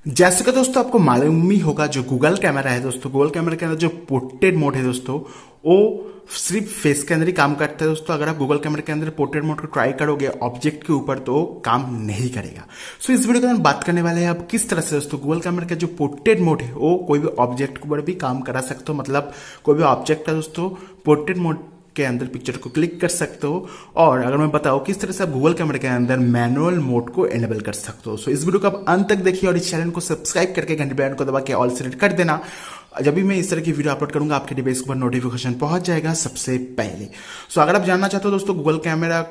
जैसे कि दोस्तों आपको मालूम ही होगा, जो गूगल कैमरा है दोस्तों, गूगल कैमरा के अंदर जो पोर्ट्रेट मोड है दोस्तों, वो सिर्फ फेस के अंदर ही काम करता है दोस्तों। अगर आप गूगल कैमरा के अंदर पोर्ट्रेट मोड को ट्राई करोगे ऑब्जेक्ट के ऊपर तो काम नहीं करेगा। सो इस वीडियो के अंदर बात करने वाले हैं आप किस तरह से दोस्तों गूगल कैमरा का जो पोर्ट्रेट मोड है वो कोई भी ऑब्जेक्ट के ऊपर भी काम करा सकते हो। मतलब कोई भी ऑब्जेक्ट है दोस्तों, पोर्ट्रेट मोड के अंदर पिक्चर को क्लिक कर सकते हो। और अगर मैं बताऊं किस तरह से आप गूगल कैमरा के अंदर मैनुअल मोड को एनेबल कर सकते हो। सो इस वीडियो को आप अंत तक देखिए और इस चैनल को सब्सक्राइब करके घंटे बेल को दबा के ऑल सेलेक्ट कर देना। जब भी मैं इस तरह की वीडियो अपलोड करूंगा आपके डिवाइस पर नोटिफिकेशन पहुंच जाएगा सबसे पहले। सो अगर आप जानना चाहते हो दोस्तों गूगल कैमरा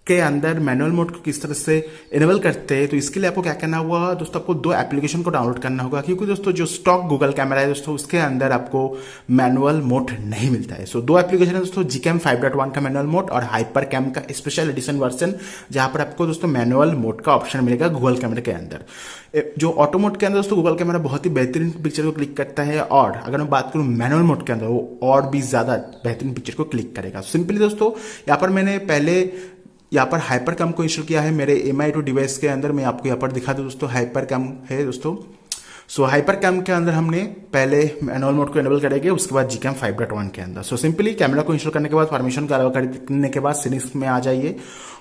के अंदर मैनुअल मोड को किस तरह से इनेबल करते हैं, तो इसके लिए आपको क्या करना होगा दोस्तों, आपको दो एप्लीकेशन को डाउनलोड करना होगा। क्योंकि दोस्तों जो स्टॉक गूगल कैमरा है दोस्तों उसके अंदर आपको मैनुअल मोड नहीं मिलता है। सो दो एप्लीकेशन है दोस्तों, Gcam 5.1 का मैनुअल मोड और HyperCam का स्पेशल एडिशन वर्जन, जहां पर आपको दोस्तों मैनुअल मोड का ऑप्शन मिलेगा गूगल कैमरा के अंदर। जो ऑटो मोड के अंदर दोस्तों गूगल कैमरा बहुत ही बेहतरीन पिक्चर को क्लिक करता है, और अगर मैं बात करूं मैनुअल मोड के अंदर वो और भी ज्यादा बेहतरीन पिक्चर को क्लिक करेगा। सिंपली दोस्तों यहाँ पर मैंने पहले यहाँ पर HyperCam को इंस्टॉल किया है मेरे Mi2 डिवाइस के अंदर। मैं आपको यहाँ पर दिखा दूँ दोस्तों, HyperCam है दोस्तों। सो HyperCam के अंदर हमने पहले मैनुअल मोड को एनेबल करेंगे, उसके बाद Gcam 5.1 के अंदर। सो सिंपली कैमरा को इंस्टॉल करने के बाद परमिशन को अलाउ करने के बाद सेटिंग्स में आ जाइए।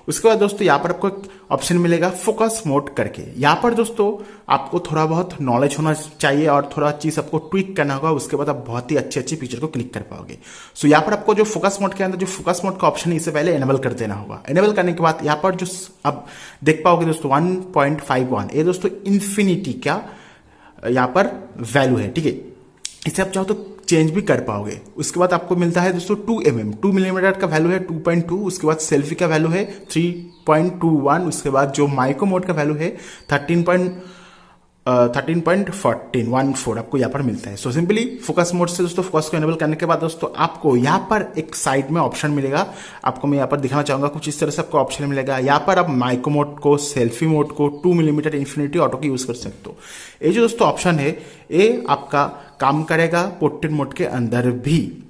उसके बाद दोस्तों यहाँ पर आपको एक ऑप्शन मिलेगा फोकस मोड करके। यहाँ पर दोस्तों आपको थोड़ा बहुत नॉलेज होना चाहिए और थोड़ा चीज आपको ट्विक करना होगा, उसके बाद आप बहुत ही अच्छी अच्छी पिक्चर को क्लिक कर पाओगे। सो यहाँ पर आपको जो फोकस मोड के अंदर जो फोकस मोड का ऑप्शन है इससे पहले एनेबल कर देना होगा। एनेबल करने के बाद यहाँ पर जो आप देख पाओगे दोस्तों 1.51 ये दोस्तों इन्फिनिटी का यहाँ पर वैल्यू है, ठीक है। इसे आप चाहो तो चेंज भी कर पाओगे। उसके बाद आपको मिलता है दोस्तों 2 मिलीमीटर का वैल्यू है 2.2। उसके बाद सेल्फी का वैल्यू है 3.21। उसके बाद जो माइक्रो मोड का वैल्यू है 13.14 आपको यहाँ पर मिलता है। सो सिंपली फोकस मोड से दोस्तों फोकस को एनेबल करने के बाद दोस्तों आपको यहाँ पर एक साइड में ऑप्शन मिलेगा। आपको मैं यहाँ पर दिखाना चाहूंगा कुछ इस तरह से आपको ऑप्शन मिलेगा। यहाँ पर आप माइक्रो मोड को, सेल्फी मोड को, 2 मिलीमीटर इन्फिनिटी ऑटो की यूज कर सकते हो। ये जो दोस्तों ऑप्शन है ये आपका काम करेगा पोर्ट्रेट मोड के अंदर भी।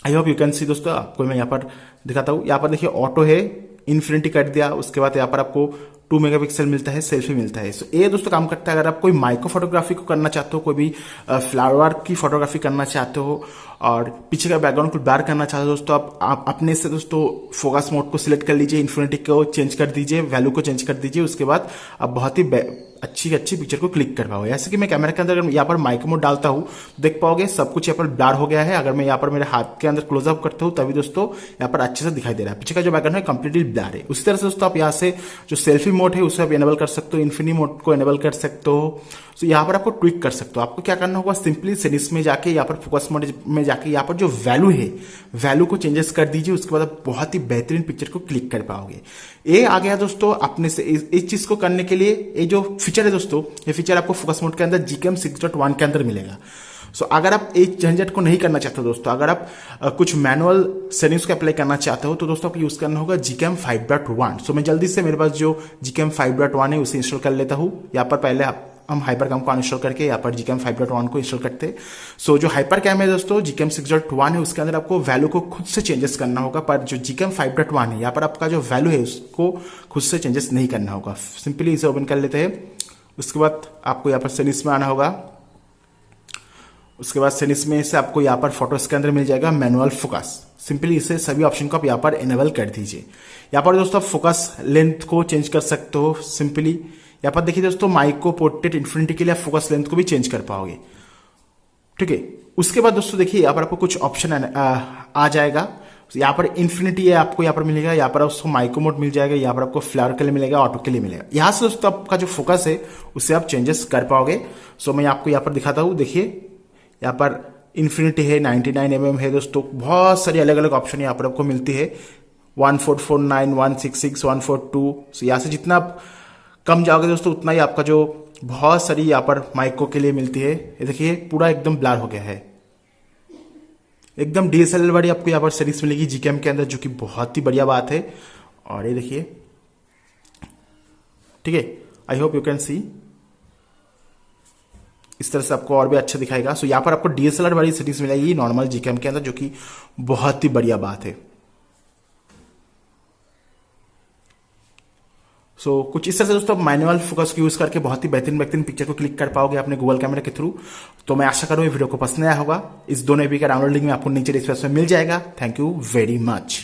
I hope you can see दोस्तों, आपको मैं यहाँ पर दिखाता हूँ। यहाँ पर देखिए ऑटो है, इन्फिनिटी कर दिया। उसके बाद यहाँ पर आपको 2 मेगापिक्सल मिलता है, सेल्फी मिलता है। सो ये दोस्तों काम करता है अगर आप कोई माइक्रो फोटोग्राफी को करना चाहते हो, कोई भी फ्लावर की फोटोग्राफी करना चाहते हो और पीछे का बैकग्राउंड को ब्लर करना चाहते हो दोस्तों, आप अपने से दोस्तों फोकस मोड को सिलेक्ट कर लीजिए, इन्फिनिटी को चेंज कर दीजिए, वैल्यू को चेंज कर दीजिए। उसके बाद आप बहुत ही अच्छी अच्छी पिक्चर को क्लिक कर पाओगे। जैसे कि मैं कैमरा के अंदर यहाँ पर माइक्रो मोड डालता हूँ देख पाओगे सब कुछ यहाँ पर ब्लर हो गया है। अगर मैं यहाँ पर मेरे हाथ के अंदर क्लोजअप करता हूँ तभी दोस्तों यहाँ पर अच्छे से दिखाई दे रहा है, पीछे का जो बैकग्राउंड है कंप्लीटली ब्लर है। उसी तरह से दोस्तों आप यहाँ से जो सेल्फी मोड है उसे आप एनेबल कर सकते हो, इन्फिनिटी मोड को एनेबल कर सकते हो। तो यहाँ पर आपको ट्विक कर सकते हो। आपको क्या करना होगा, सिंपली सेटिंग्स में जाके यहाँ पर फोकस मोड में जाके यहाँ पर जो वैल्यू है वैल्यू को चेंजेस कर दीजिए। उसके बाद आप बहुत ही बेहतरीन पिक्चर को क्लिक कर पाओगे। ये आ गया दोस्तों अपने से इस चीज को करने के लिए ये जो फीचर है दोस्तों, ये फीचर आपको फोकस मोड के अंदर Gcam 6.1 के अंदर मिलेगा। सो अगर आप इस झंझट को नहीं करना चाहते दोस्तों, अगर आप कुछ मैनुअल सेटिंग्स को अप्लाई करना चाहते हो तो दोस्तों आपको यूज करना होगा Gcam 5.1। सो मैं जल्दी से मेरे पास जो Gcam 5.1 है उसे इंस्टॉल कर लेता हूँ। यहाँ पर पहले हम HyperCam को अनइंस्टॉल करके यहाँ पर Gcam 5.1 को इंस्टॉल करते हैं। सो जो HyperCam है दोस्तों Gcam 6.1 है उसके अंदर आपको वैल्यू को खुद से चेंजेस करना होगा, पर जो Gcam 5.1 है यहाँ पर आपका जो वैल्यू है उसको खुद से चेंजेस नहीं करना होगा। सिंपली इसे ओपन कर लेते हैं। उसके बाद आपको यहाँ पर सेटिंग्स में आना होगा। उसके बाद सेटिंग्स में से आपको यहाँ पर फोटोज के अंदर मिल जाएगा मैनुअल फोकस। सिंपली इसे सभी ऑप्शन को आप यहाँ पर एनेबल कर दीजिए। यहाँ पर दोस्तों आप फोकस लेंथ को चेंज कर सकते हो। सिंपली यहाँ पर देखिए दोस्तों माइक्रो पोर्ट्रेट इन्फिनिटी के लिए आप फोकस लेंथ को भी चेंज कर पाओगे, ठीक है। उसके बाद दोस्तों देखिए यहाँ पर आपको कुछ ऑप्शन आ जाएगा। यहाँ पर इन्फिनिटी है आपको यहाँ पर मिलेगा, यहाँ पर आपको माइक्रो मोड मिल जाएगा, यहाँ पर आपको फ्लावर के लिए मिलेगा, ऑटो के लिए मिलेगा। यहाँ से दोस्तों आपका जो फोकस है उससे आप चेंजेस कर पाओगे। सो मैं आपको यहाँ पर दिखाता हूँ। देखिए यहाँ पर इन्फिनिटी है, 99mm है दोस्तों, बहुत सारी अलग अलग ऑप्शन यहाँ पर आपको मिलती है। 1449, 166, 142। सो यहाँ से जितना आप कम जाओगे दोस्तों उतना ही आपका जो बहुत सारी यहाँ पर माइक्रो के लिए मिलती है। ये देखिए पूरा एकदम ब्लर हो गया है, एकदम DSLR वाली आपको यहाँ पर सीरीज मिलेगी Gcam के अंदर, जो कि बहुत ही बढ़िया बात है। और ये देखिए, ठीक है, I hope you can see. इस तरह से आपको और भी अच्छा दिखाएगा। सो यहाँ पर आपको DSLR वाली सीरीज मिलेगी नॉर्मल Gcam के अंदर, जो कि बहुत ही बढ़िया बात है। सो कुछ इस तरह से दोस्तों मैनुअल फोकस को यूज करके बहुत ही बेहतरीन पिक्चर को क्लिक कर पाओगे अपने गूगल कैमरा के थ्रू। तो मैं आशा करूँ ये वीडियो को पसंद आया होगा। इस दोनों एपी का डाउनलोड लिंक में आपको नीचे डिस्क्रिप्शन में मिल जाएगा। Thank you very much.